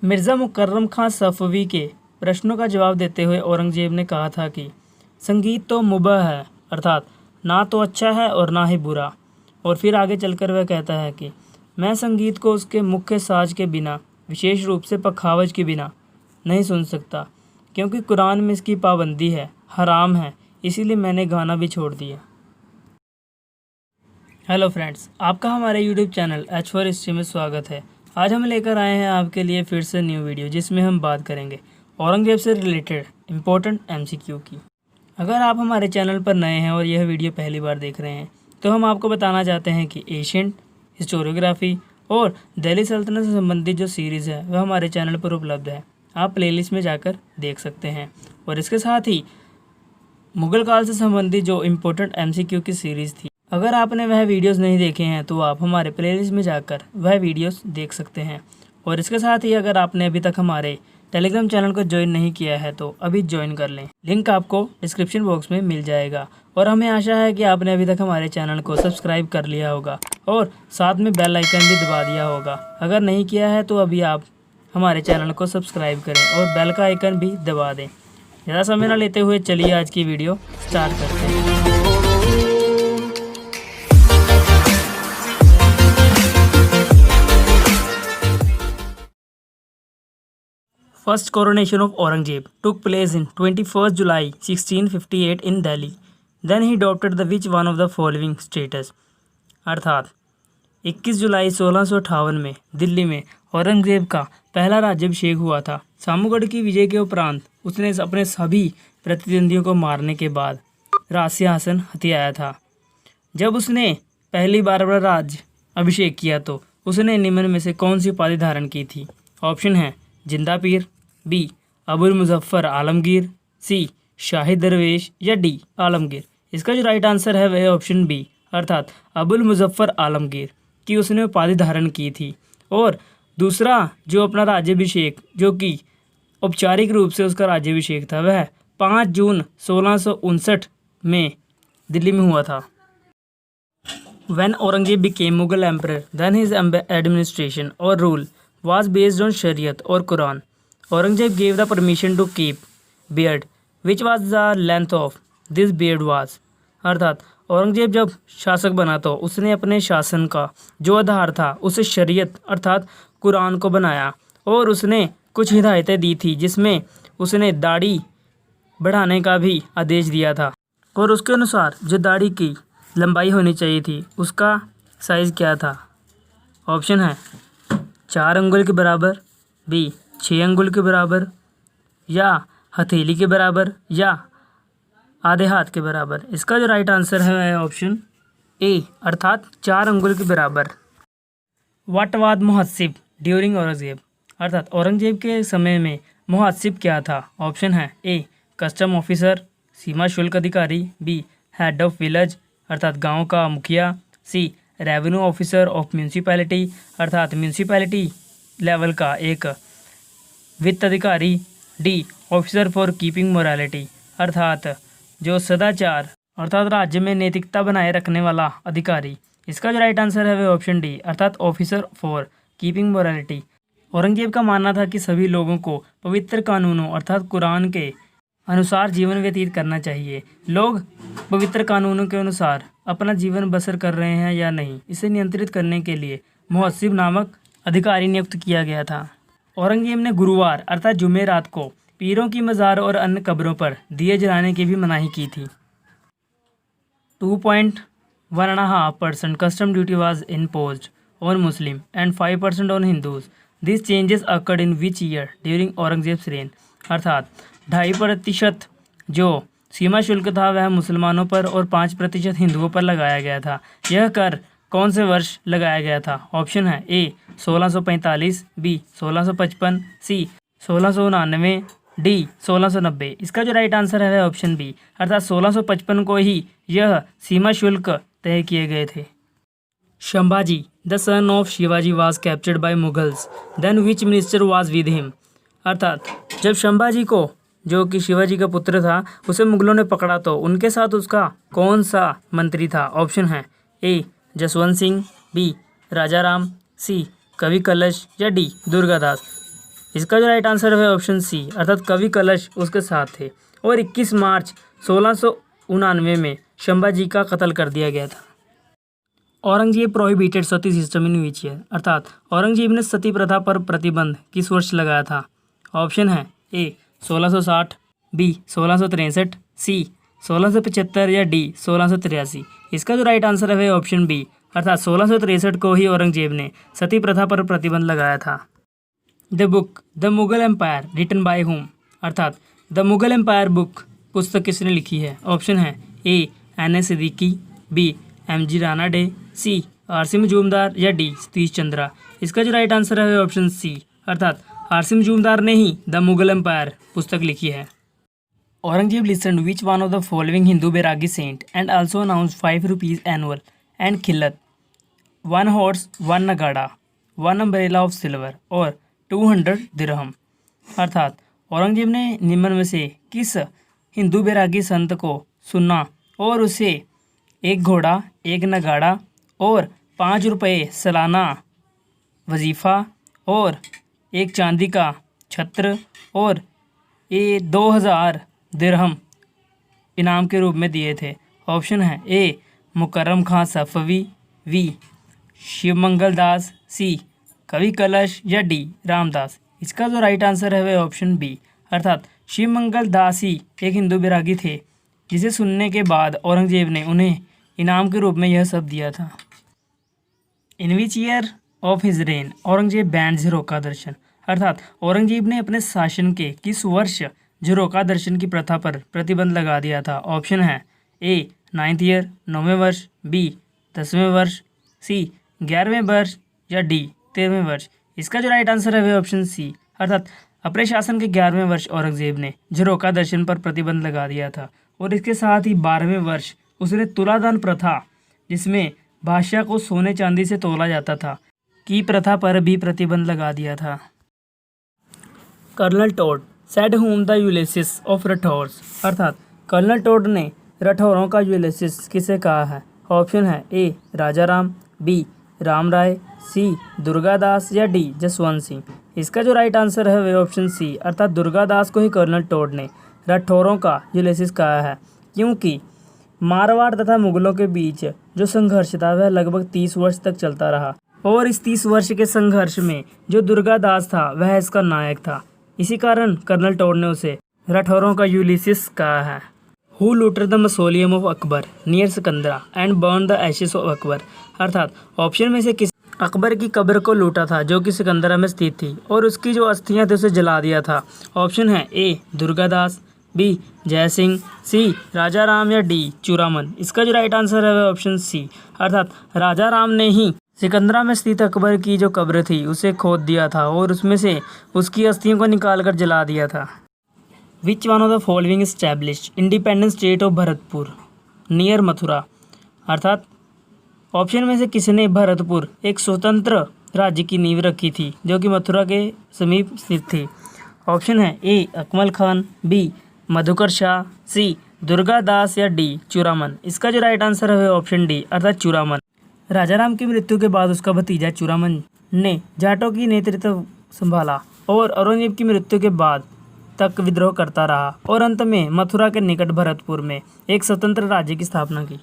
मिर्ज़ा मुकर्रम खां सफ़वी के प्रश्नों का जवाब देते हुए औरंगज़ेब ने कहा था कि संगीत तो मुबाह है, अर्थात ना तो अच्छा है और ना ही बुरा। और फिर आगे चलकर वह कहता है कि मैं संगीत को उसके मुख्य साज के बिना, विशेष रूप से पखावज के बिना नहीं सुन सकता, क्योंकि कुरान में इसकी पाबंदी है, हराम है, इसीलिए मैंने गाना भी छोड़ दिया। हेलो फ्रेंड्स, आपका हमारे YouTube channel H for history में स्वागत है। आज हम लेकर आए हैं आपके लिए फिर से न्यू वीडियो, जिसमें हम बात करेंगे औरंगज़ेब से रिलेटेड इम्पोर्टेंट एमसीक्यू की। अगर आप हमारे चैनल पर नए हैं और यह वीडियो पहली बार देख रहे हैं तो हम आपको बताना चाहते हैं कि एशियंट, हिस्टोरियोग्राफी और दिल्ली सल्तनत से संबंधित जो सीरीज़ है वह हमारे चैनल पर उपलब्ध है। आप प्लेलिस्ट में जाकर देख सकते हैं। और इसके साथ ही मुग़ल काल से संबंधित जो इम्पोर्टेंट एमसीक्यू की सीरीज़ थी, अगर आपने वह वीडियोस नहीं देखे हैं तो आप हमारे प्लेलिस्ट में जाकर वह वीडियोस देख सकते हैं। और इसके साथ ही अगर आपने अभी तक हमारे टेलीग्राम चैनल को ज्वाइन नहीं किया है तो अभी ज्वाइन कर लें, लिंक आपको डिस्क्रिप्शन बॉक्स में मिल जाएगा। और हमें आशा है कि आपने अभी तक हमारे चैनल को सब्सक्राइब कर लिया होगा और साथ में बेल आइकन भी दबा दिया होगा। अगर नहीं किया है तो अभी आप हमारे चैनल को सब्सक्राइब करें और बेल का आइकन भी दबा दें। ज़्यादा समय ना लेते हुए चलिए आज की वीडियो स्टार्ट करते हैं। First coronation of Aurangzeb took place in 21st July 1658 in Delhi. Then he adopted the which one of the following status? अर्थात 21 जुलाई 1658 में दिल्ली में औरंगज़ेब का पहला राज्याभिषेक हुआ था। सामूगढ़ की विजय के उपरांत उसने अपने सभी प्रतिद्वंदियों को मारने के बाद राज सिंहासन हथियाया था। जब उसने पहली बार अपना राज्य अभिषेक किया तो उसने निम्न में से कौन सी उपाधि धारण की थी? ऑप्शन है जिंदा पीर, बी अबुल मुजफ्फर आलमगीर, सी शाही दरवेश या डी आलमगीर। इसका जो राइट आंसर है वह ऑप्शन बी, अर्थात अबुल मुजफ्फर आलमगीर की उसने उपाधि धारण की थी। और दूसरा जो अपना राज्याभिषेक, जो कि औपचारिक रूप से उसका राज्याभिषेक था, वह 5 जून 1659 में दिल्ली में हुआ था। When Aurangzeb became Mughal emperor, then his administration or rule was based on Shariat or Quran. Aurangzeb gave the permission to keep beard, which was the length of this beard was. अर्थात औरंगजेब जब शासक बना तो उसने अपने शासन का जो आधार था उसे शरीयत अर्थात कुरान को बनाया, और उसने कुछ हिदायतें दी थी जिसमें उसने दाढ़ी बढ़ाने का भी आदेश दिया था। और उसके अनुसार जो दाढ़ी की लंबाई होनी चाहिए थी उसका साइज़ क्या था? ऑप्शन है 4 अंगुल के बराबर, बी 6 अंगुल के बराबर, या हथेली के बराबर, या आधे हाथ के बराबर। इसका जो राइट आंसर है ऑप्शन ए, अर्थात 4 अंगुल के बराबर। व्हाट वाज मुहस्सिब ड्यूरिंग औरंगजेब? अर्थात औरंगजेब के समय में मुहस्सिब क्या था? ऑप्शन है ए कस्टम ऑफिसर, सीमा शुल्क अधिकारी, बी हेड ऑफ विलेज अर्थात गांव का मुखिया, सी रेवेन्यू ऑफिसर ऑफ म्यूनसिपैलिटी अर्थात म्यूनसिपैलिटी लेवल का एक वित्त अधिकारी, D officer for keeping morality अर्थात जो सदाचार अर्थात राज्य में नैतिकता बनाए रखने वाला अधिकारी। इसका जो राइट आंसर है वह ऑप्शन डी, अर्थात officer for keeping morality. Aurangzeb का मानना था कि सभी लोगों को पवित्र कानूनों अर्थात कुरान के अनुसार जीवन व्यतीत करना चाहिए। लोग पवित्र कानूनों के अनुसार अपना जीवन बसर कर रहे हैं या नहीं, इसे नियंत्रित करने के लिए मुहस्सिब नामक अधिकारी नियुक्त किया गया था। औरंगजेब ने गुरुवार अर्थात जुमेरात को पीरों की मज़ार और अन्य कब्रों पर दिए जलाने की भी मनाही की थी। 2.1.5% custom duty was imposed on Muslim and 5% on Hindus. This changes occurred in which year during Aurangzeb's rain? अर्थात 2.5% जो सीमा शुल्क था वह मुसलमानों पर और 5% हिंदुओं पर लगाया गया था। यह कर कौन से वर्ष लगाया गया था? ऑप्शन है ए 1645, बी 1655, सी 1699, डी 1690। इसका जो राइट आंसर है वह ऑप्शन बी, अर्थात 1655 को ही यह सीमा शुल्क तय किए गए थे। Sambhaji the son of Shivaji was captured by Mughals, then which minister was with him? अर्थात जब शंभाजी को, जो कि शिवाजी का पुत्र था, उसे मुगलों ने पकड़ा तो उनके साथ उसका कौन सा मंत्री था? ऑप्शन है ए जसवंत सिंह, बी राजा राम, सी कवि कलश, या डी दुर्गादास। इसका जो राइट आंसर है ऑप्शन सी, अर्थात कवि कलश उसके साथ थे। और 21 मार्च 1699 में संभाजी का कत्ल कर दिया गया था। Aurangzeb prohibited Sati system in which year, अर्थात औरंगजेब ने सती प्रथा पर प्रतिबंध किस वर्ष लगाया था। ऑप्शन है ए 1660, बी 1663, सी 1675 या डी 1683। इसका जो राइट आंसर है ऑप्शन बी, अर्थात 1663 को ही औरंगजेब ने सती प्रथा पर प्रतिबंध लगाया था। The book the Mughal empire written by whom, अर्थात द मुगल एम्पायर बुक पुस्तक किसने लिखी है। ऑप्शन है A N A Siddiqui, B M G Ranade, C R C Majumdar या डी सतीश चंद्रा। इसका जो राइट आंसर है ऑप्शन सी, अर्थात आरसी मजूमदार ने ही द मुगल एम्पायर पुस्तक लिखी है। Aurangzeb listened which one of the following Hindu Bairagi saint and also announced 5 rupees annual and khillat, 1 horse, 1 nagada, 1 umbrella of silver और 200 दिरहम। अर्थात औरंगजेब ने निम्न में से किस हिंदू बैरागी संत को सुना और उसे 1 घोड़ा, 1 नगाड़ा और 5 रुपये सालाना वजीफ़ा और 1 चांदी का छत्र और 2000 दिरहम इनाम के रूप में दिए थे। ऑप्शन है ए मुकर्रम खां सफवी, वी शिवमंगल दास, सी कवि कलश या डी रामदास। इसका जो राइट आंसर है वह ऑप्शन बी, अर्थात शिवमंगल दास ही एक हिंदू बैरागी थे जिसे सुनने के बाद औरंगजेब ने उन्हें इनाम के रूप में यह सब दिया था। In which year of his reign Aurangzeb banned Jharokha Darshan, अर्थात औरंगजेब ने अपने शासन के किस वर्ष झरोका दर्शन की प्रथा पर प्रतिबंध लगा दिया था। ऑप्शन है ए 9th ईयर 9वें वर्ष, बी 10वें वर्ष, सी 11वें वर्ष या डी 13वें वर्ष। इसका जो राइट आंसर है वह ऑप्शन सी, अर्थात अपने शासन के 11वें वर्ष औरंगजेब ने झरोका दर्शन पर प्रतिबंध लगा दिया था और इसके साथ ही 12वें वर्ष उसने तुलादान प्रथा, जिसमें बादशाह को सोने चांदी से तोला जाता था, की प्रथा पर भी प्रतिबंध लगा दिया था। Colonel Tod said whom the Ulysses of Rathores, अर्थात कर्नल टोड ने रठौरों का यूलिसिस किसे कहा है। ऑप्शन है ए राजा राम, बी राम राय, सी दुर्गादास या डी जसवंत सिंह। इसका जो राइट आंसर है वह ऑप्शन सी, अर्थात दुर्गादास को ही कर्नल टोड ने रठौरों का यूलिसिस कहा है, क्योंकि मारवाड़ तथा मुगलों के बीच जो संघर्ष था वह लगभग 30 वर्ष तक चलता रहा और इस 30 वर्ष के संघर्ष में जो दुर्गादास था वह इसका नायक था। इसी कारण कर्नल टोड ने उसे रठौरों का यूलिसिस कहा है। Who looted the mausoleum of Akbar near Sikandra and burn the ashes of Akbar, अर्थात ऑप्शन में से किस अकबर की कब्र को लूटा था जो कि सिकंदरा में स्थित थी और उसकी जो अस्थियां थी उसे जला दिया था। ऑप्शन है ए दुर्गादास, बी जय सिंह, सी राजा राम या डी चूरामन। इसका जो राइट आंसर है वह ऑप्शन सी, अर्थात राजा राम ने ही सिकंदरा में स्थित अकबर की जो कब्र थी उसे खोद दिया था और उसमें से उसकी अस्थियों को निकालकर जला दिया था। Which one of the following established independent state of Bharatpur near Mathura, अर्थात ऑप्शन में से किसने भरतपुर एक स्वतंत्र राज्य की नींव रखी थी जो कि मथुरा के समीप स्थित थी। ऑप्शन है ए अकमल खान, बी मधुकर शाह, सी दुर्गादास या डी चूरामन। इसका जो राइट आंसर है ऑप्शन डी, अर्थात चूरामन। राजा राम की मृत्यु के बाद उसका भतीजा चूरामन ने जाटों की नेतृत्व संभाला और औरंगजेब की मृत्यु के बाद तक विद्रोह करता रहा और अंत में मथुरा के निकट भरतपुर में एक स्वतंत्र राज्य की स्थापना की।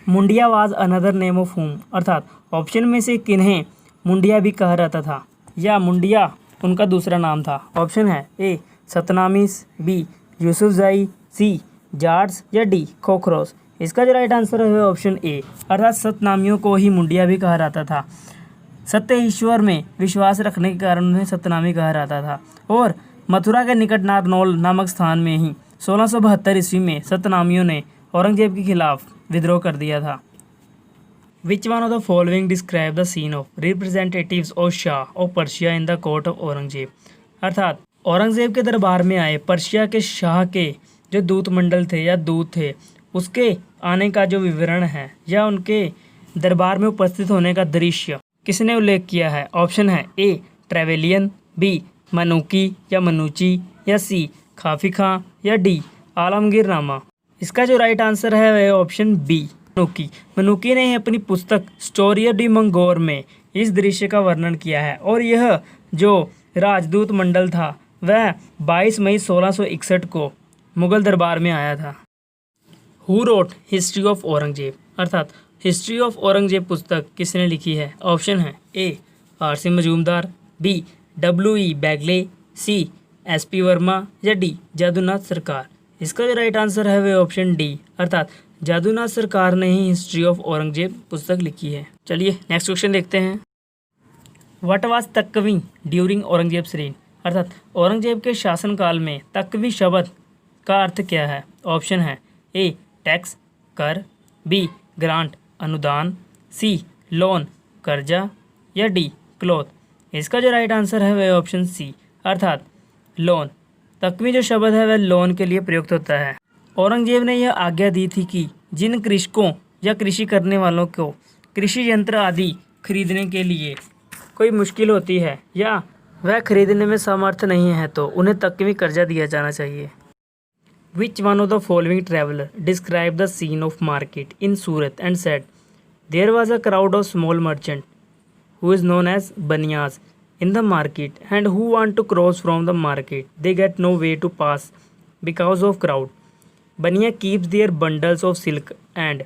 Mundiya was another name of whom, अर्थात ऑप्शन में से किन्हें मुंडिया भी कहा जाता था या मुंडिया उनका दूसरा नाम था। ऑप्शन है ए सतनामीस, बी यूसुफजाई, सी जाट्स या डी खोखरोस। इसका जो राइट आंसर है ऑप्शन ए, अर्थात सतनामियों को ही मुंडिया भी कहा जाता था। सत्य ईश्वर में विश्वास रखने के कारण उन्हें सतनामी कहा जाता था और मथुरा के निकट नारनौल नामक स्थान में ही 1672 ईस्वी में सतनामियों ने औरंगजेब के खिलाफ विद्रोह कर दिया था। Which one of the following describe the scene of representatives of Shah of Persia in the court of Aurangzeb, अर्थात औरंगजेब के दरबार में आए पर्शिया के शाह के जो दूत मंडल थे या दूत थे उसके आने का जो विवरण है या उनके दरबार में उपस्थित होने का दृश्य किसने उल्लेख किया है। ऑप्शन है ए ट्रेवेलियन, बी मनुकी या मनुची या सी खाफी खां या डी आलमगीर नामा। इसका जो राइट आंसर है वह ऑप्शन बी मनुकी। मनुकी ने अपनी पुस्तक स्टोरी डी मंगोर में इस दृश्य का वर्णन किया है और यह जो राजदूत मंडल था वह 22 मई 1661 को मुगल दरबार में आया था। Who wrote history of Aurangzeb अर्थात हिस्ट्री ऑफ औरंगजेब पुस्तक किसने लिखी है? ऑप्शन है A R C. Majumdar, B W.E. Begley, C S.P. Verma या डी जादूनाथ सरकार। इसका जो राइट आंसर है वह ऑप्शन डी अर्थात जादूनाथ सरकार ने ही हिस्ट्री ऑफ औरंगजेब पुस्तक लिखी है। चलिए नेक्स्ट क्वेश्चन देखते हैं। What was तकवी during Aurangzeb's rain अर्थात औरंगजेब के शासनकाल में तकवी शब्द का अर्थ क्या है? ऑप्शन है ए टैक्स कर, बी ग्रांट अनुदान, सी लोन कर्जा या डी क्लोथ। इसका जो राइट आंसर है वह ऑप्शन सी अर्थात लोन। तकवी जो शब्द है वह लोन के लिए प्रयुक्त होता है। औरंगजेब ने यह आज्ञा दी थी कि जिन कृषकों या कृषि करने वालों को कृषि यंत्र आदि खरीदने के लिए कोई मुश्किल होती है या वह खरीदने में समर्थ नहीं है तो उन्हें तकवी कर्जा दिया जाना चाहिए। Which one of the following traveler described the scene of market in Surat and said, there was a crowd of small merchant who is known as baniyas in the market and who want to cross from the market. They get no way to pass because of crowd. Baniya keeps their bundles of silk and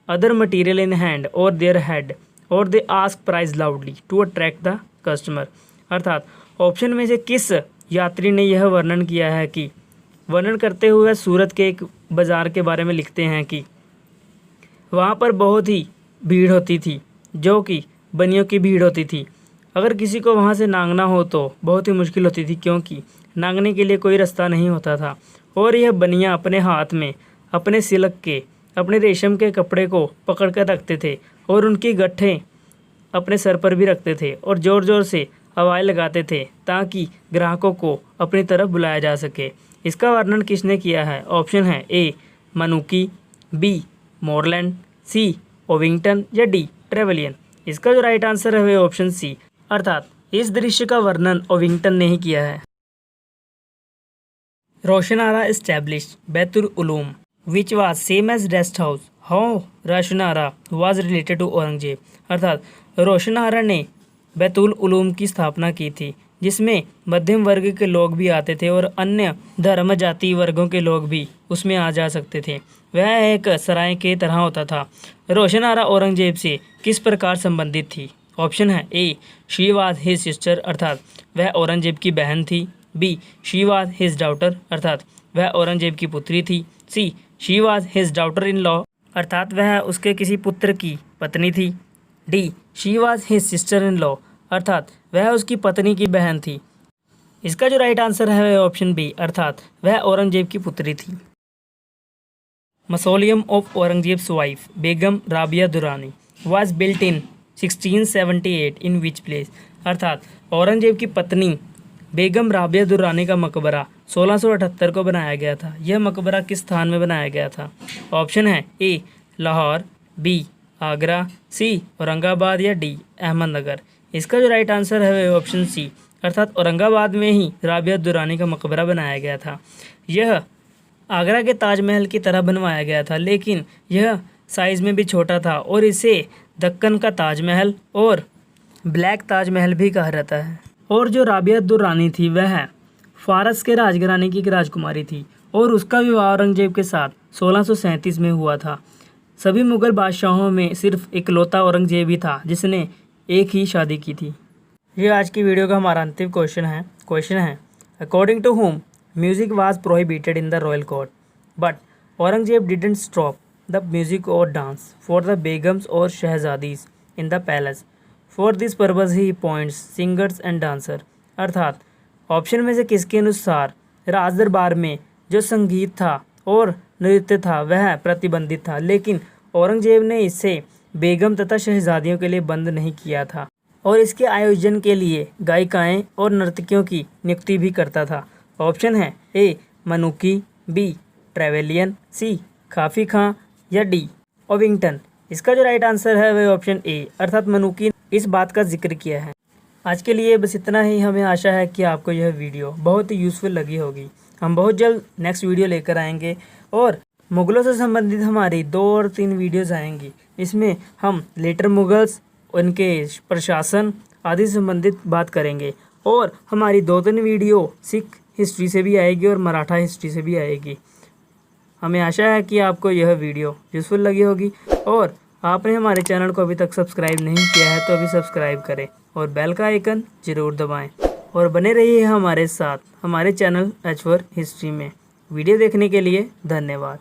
other material in hand or their head or they ask price loudly to attract the customer। अर्थात option में से किस यात्री ने यह वर्णन किया है कि वर्णन करते हुए सूरत के एक बाज़ार के बारे में लिखते हैं कि वहाँ पर बहुत ही भीड़ होती थी जो कि बनियों की भीड़ होती थी। अगर किसी को वहाँ से नांगना हो तो बहुत ही मुश्किल होती थी क्योंकि नांगने के लिए कोई रास्ता नहीं होता था और यह बनियाँ अपने हाथ में अपने सिल्क के अपने रेशम के कपड़े को पकड़ कर रखते थे और उनकी गट्ठें अपने सर पर भी रखते थे और ज़ोर ज़ोर से आवाज़ लगाते थे ताकि ग्राहकों को अपनी तरफ बुलाया जा सके। इसका वर्णन किसने किया है? ऑप्शन है ए मनुकी, बी मोरलैंड, सी ओविंगटन या डी ट्रेवलियन। इसका जो राइट आंसर है वह ऑप्शन सी अर्थात इस दृश्य का वर्णन ओविंगटन ने ही किया है। Roshanara established Baitul Uloom which was same as rest house. How Roshanara was related to Aurangzeb अर्थात रोशनारा ने बैतुल उलूम की स्थापना की थी जिसमें मध्यम वर्ग के लोग भी आते थे और अन्य धर्म जाति वर्गों के लोग भी उसमें आ जा सकते थे। वह एक सराय के तरह होता था। रोशनारा औरंगजेब से किस प्रकार संबंधित थी? ऑप्शन है A she was his sister अर्थात वह औरंगजेब की बहन थी, B she was his daughter अर्थात वह औरंगजेब की पुत्री थी, C she was his daughter in law अर्थात वह उसके किसी पुत्र की पत्नी थी, D she was his sister in law अर्थात वह उसकी पत्नी की बहन थी। इसका जो राइट आंसर है वह ऑप्शन बी अर्थात वह औरंगजेब की पुत्री थी। Mausoleum of Aurangzeb's wife Begum Rabia Durani was built in 1678 in which place अर्थात औरंगजेब की पत्नी बेगम राबिया दुरानी का मकबरा 1678 को बनाया गया था। यह मकबरा किस स्थान में बनाया गया था? ऑप्शन है ए लाहौर, बी आगरा, सी औरंगाबाद या डी अहमदनगर। इसका जो राइट आंसर है वह ऑप्शन सी अर्थात औरंगाबाद में ही राबिया दुरानी का मकबरा बनाया गया था। यह आगरा के ताजमहल की तरह बनवाया गया था लेकिन यह साइज़ में भी छोटा था और इसे दक्कन का ताजमहल और ब्लैक ताजमहल भी कहा जाता है। और जो राबिया दुरानी थी वह फारस के राजघराने की एक राजकुमारी थी और उसका विवाह औरंगजेब के साथ 1637 में हुआ था। सभी मुग़ल बादशाहों में सिर्फ इकलौता औरंगजेब ही था जिसने एक ही शादी की थी। ये आज की वीडियो का हमारा अंतिम क्वेश्चन है according to whom music was prohibited in the royal court but Aurangzeb didn't stop the music और डांस फॉर द बेगम्स और शहजादीज in the palace for this purpose he appoints singers and dancer अर्थात option में से किसके अनुसार राज दरबार में जो संगीत था और नृत्य था वह प्रतिबंधित था लेकिन औरंगजेब ने इसे बेगम तथा शहजादियों के लिए बंद नहीं किया था और इसके आयोजन के लिए गायिकाएं और नर्तकियों की नियुक्ति भी करता था। ऑप्शन है ए मनुकी, बी ट्रेवलियन, सी काफ़ी खां या डी ओविंगटन। इसका जो राइट आंसर है वह ऑप्शन ए अर्थात मनुकी इस बात का जिक्र किया है। आज के लिए बस इतना ही। हमें आशा है कि आपको यह वीडियो बहुत ही यूज़फुल लगी होगी। हम बहुत जल्द नेक्स्ट वीडियो लेकर आएंगे और मुग़लों से संबंधित हमारी 2 और 3 वीडियोज़ आएंगी। इसमें हम लेटर मुग़ल्स, उनके प्रशासन आदि से संबंधित बात करेंगे। और हमारी 2-3 वीडियो सिख हिस्ट्री से भी आएगी और मराठा हिस्ट्री से भी आएगी। हमें आशा है कि आपको यह वीडियो यूज़फुल लगी होगी और आपने हमारे चैनल को अभी तक सब्सक्राइब नहीं किया है तो अभी सब्सक्राइब करें और बेल का आइकन ज़रूर दबाएं और बने रहिए हमारे साथ हमारे चैनल H4 हिस्ट्री में। वीडियो देखने के लिए धन्यवाद।